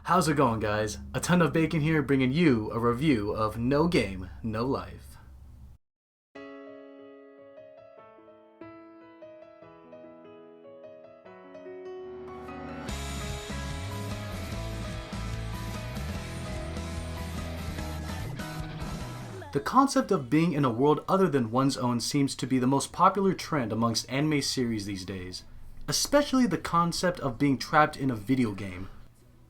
How's it going, guys? A ton of bacon here, bringing you a review of No Game, No Life. The concept of being in a world other than one's own seems to be the most popular trend amongst anime series these days, especially the concept of being trapped in a video game.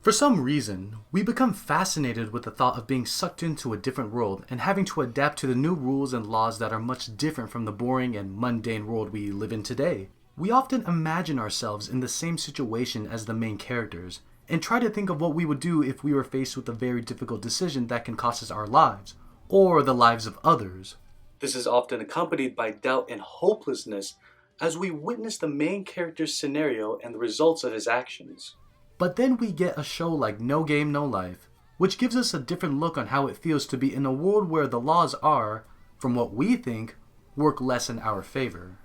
For some reason, we become fascinated with the thought of being sucked into a different world and having to adapt to the new rules and laws that are much different from the boring and mundane world we live in today. We often imagine ourselves in the same situation as the main characters, and try to think of what we would do if we were faced with a very difficult decision that can cost us our lives, or the lives of others. This is often accompanied by doubt and hopelessness as we witness the main character's scenario and the results of his actions. But then we get a show like No Game, No Life, which gives us a different look on how it feels to be in a world where the laws are, from what we think, work less in our favor.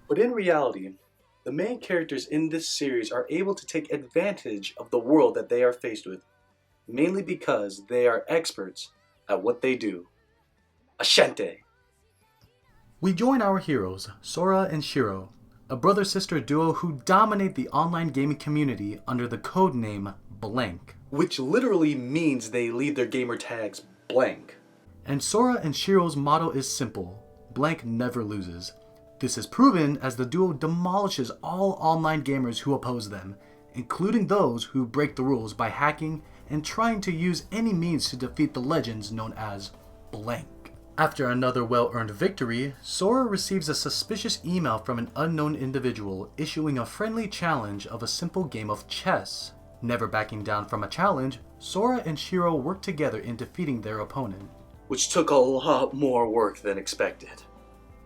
But in reality, the main characters in this series are able to take advantage of the world that they are faced with, mainly because they are experts at what they do. Ashente! We join our heroes, Sora and Shiro, a brother-sister duo who dominate the online gaming community under the codename Blank, which literally means they leave their gamer tags blank. And Sora and Shiro's motto is simple: blank never loses. This is proven as the duo demolishes all online gamers who oppose them, including those who break the rules by hacking and trying to use any means to defeat the legends known as Blank. After another well-earned victory, Sora receives a suspicious email from an unknown individual issuing a friendly challenge of a simple game of chess. Never backing down from a challenge, Sora and Shiro work together in defeating their opponent, which took a lot more work than expected.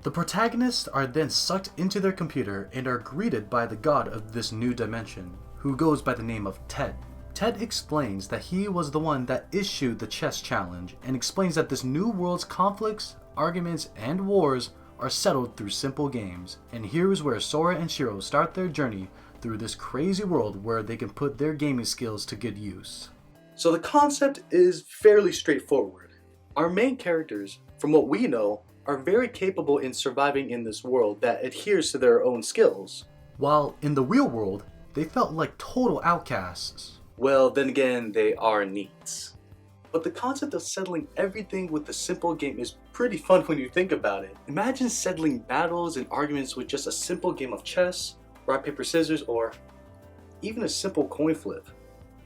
The protagonists are then sucked into their computer and are greeted by the god of this new dimension, who goes by the name of Ted. Ted explains that he was the one that issued the chess challenge and explains that this new world's conflicts, arguments, and wars are settled through simple games. And here's where Sora and Shiro start their journey through this crazy world where they can put their gaming skills to good use. So the concept is fairly straightforward. Our main characters, from what we know, are very capable in surviving in this world that adheres to their own skills, while in the real world, they felt like total outcasts. Well, then again, they are neats. But the concept of settling everything with a simple game is pretty fun when you think about it. Imagine settling battles and arguments with just a simple game of chess, rock, paper, scissors, or even a simple coin flip.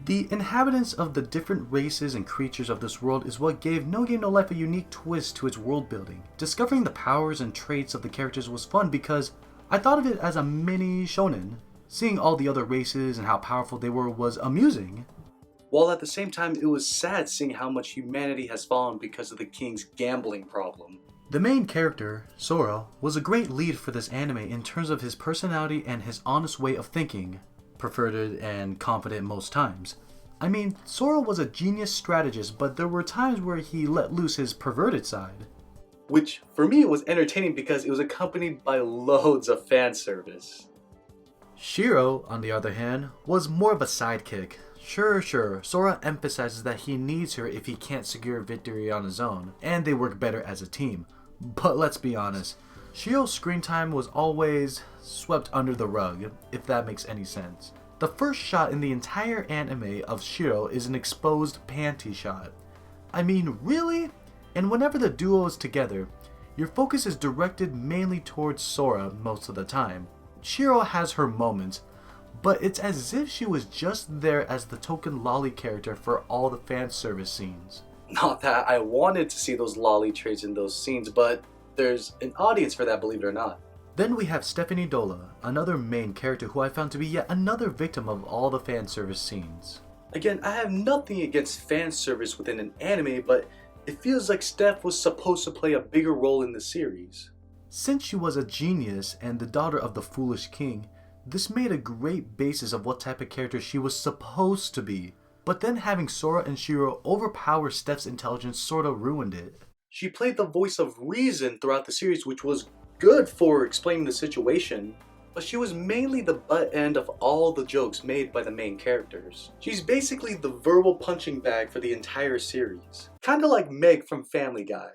The inhabitants of the different races and creatures of this world is what gave No Game No Life a unique twist to its world building. Discovering the powers and traits of the characters was fun because I thought of it as a mini shonen. Seeing all the other races and how powerful they were was amusing, while at the same time it was sad seeing how much humanity has fallen because of the king's gambling problem. The main character, Sora, was a great lead for this anime in terms of his personality and his honest way of thinking, perverted and confident most times. I mean, Sora was a genius strategist, but there were times where he let loose his perverted side, which for me was entertaining because it was accompanied by loads of fan service. Shiro, on the other hand, was more of a sidekick. Sure, Sora emphasizes that he needs her if he can't secure victory on his own, and they work better as a team. But let's be honest, Shiro's screen time was always swept under the rug, if that makes any sense. The first shot in the entire anime of Shiro is an exposed panty shot. I mean, really? And whenever the duo is together, your focus is directed mainly towards Sora most of the time. Shiro has her moments, but it's as if she was just there as the token lolly character for all the fan service scenes. Not that I wanted to see those lolly traits in those scenes, but there's an audience for that, believe it or not. Then we have Stephanie Dola, another main character who I found to be yet another victim of all the fan service scenes. Again, I have nothing against fan service within an anime, but it feels like Steph was supposed to play a bigger role in the series. Since she was a genius and the daughter of the foolish king, this made a great basis of what type of character she was supposed to be. But then having Sora and Shiro overpower Steph's intelligence sorta ruined it. She played the voice of reason throughout the series, which was good for explaining the situation, but she was mainly the butt end of all the jokes made by the main characters. She's basically the verbal punching bag for the entire series. Kinda like Meg from Family Guy.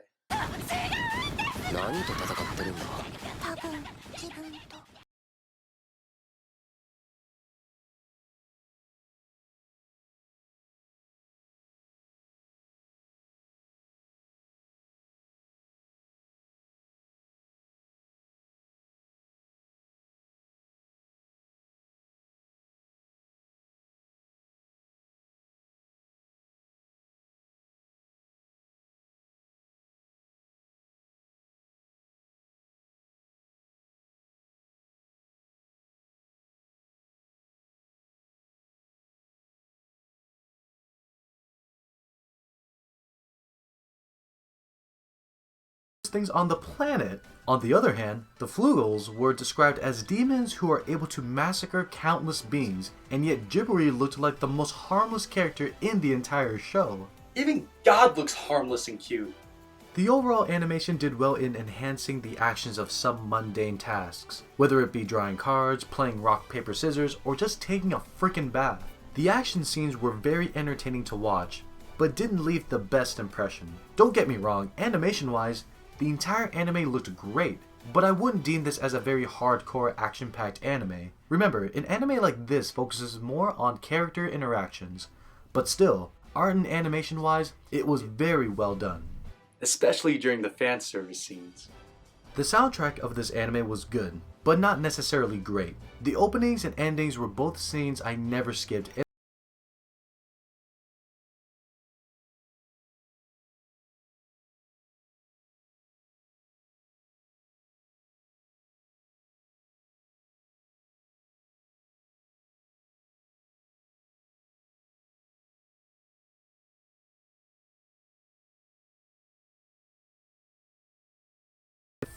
Things on the planet. On the other hand, the Flugels were described as demons who are able to massacre countless beings, and yet Ghibli looked like the most harmless character in the entire show. Even God looks harmless and cute. The overall animation did well in enhancing the actions of some mundane tasks, whether it be drawing cards, playing rock, paper, scissors, or just taking a freaking bath. The action scenes were very entertaining to watch, but didn't leave the best impression. Don't get me wrong, animation-wise, the entire anime looked great, but I wouldn't deem this as a very hardcore action-packed anime. Remember, an anime like this focuses more on character interactions, but still, art and animation-wise, it was very well done. Especially during the fan service scenes. The soundtrack of this anime was good, but not necessarily great. The openings and endings were both scenes I never skipped.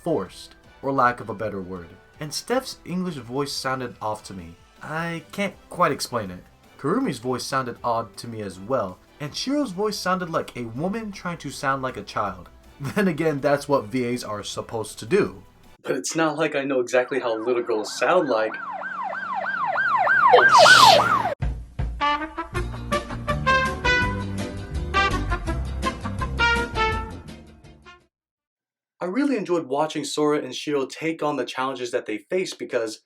Forced, or lack of a better word. And Steph's English voice sounded off to me. I can't quite explain it. Kurumi's voice sounded odd to me as well, and Shiro's voice sounded like a woman trying to sound like a child. Then again, that's what VAs are supposed to do. But it's not like I know exactly how little girls sound like. Oh, I really enjoyed watching Sora and Shiro take on the challenges that they face because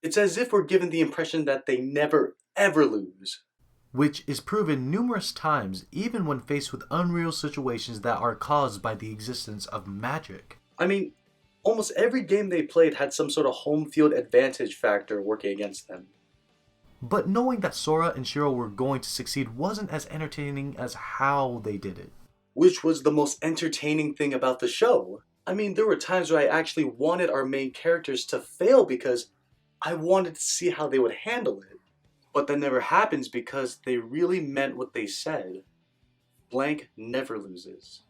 it's as if we're given the impression that they never ever lose. Which is proven numerous times even when faced with unreal situations that are caused by the existence of magic. I mean, almost every game they played had some sort of home field advantage factor working against them. But knowing that Sora and Shiro were going to succeed wasn't as entertaining as how they did it. Which was the most entertaining thing about the show. I mean, there were times where I actually wanted our main characters to fail because I wanted to see how they would handle it. But that never happens because they really meant what they said. Blank never loses.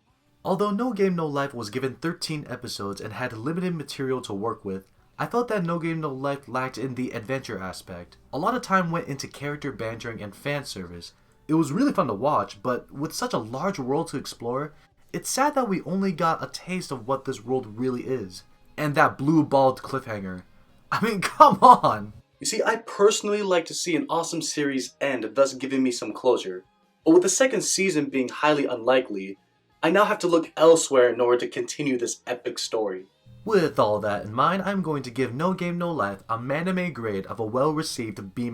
Although No Game No Life was given 13 episodes and had limited material to work with, I felt that No Game No Life lacked in the adventure aspect. A lot of time went into character bantering and fan service. It was really fun to watch, but with such a large world to explore, it's sad that we only got a taste of what this world really is. And that blue-balled cliffhanger. I mean, come on! You see, I personally like to see an awesome series end, thus giving me some closure. But with the second season being highly unlikely, I now have to look elsewhere in order to continue this epic story. With all that in mind, I'm going to give No Game No Life a Manime grade of a well-received B-,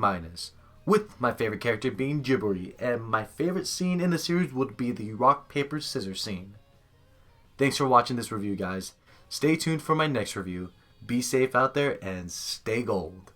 with my favorite character being Ghibli, and my favorite scene in the series would be the rock, paper, scissors scene. Thanks for watching this review, guys. Stay tuned for my next review. Be safe out there and stay gold.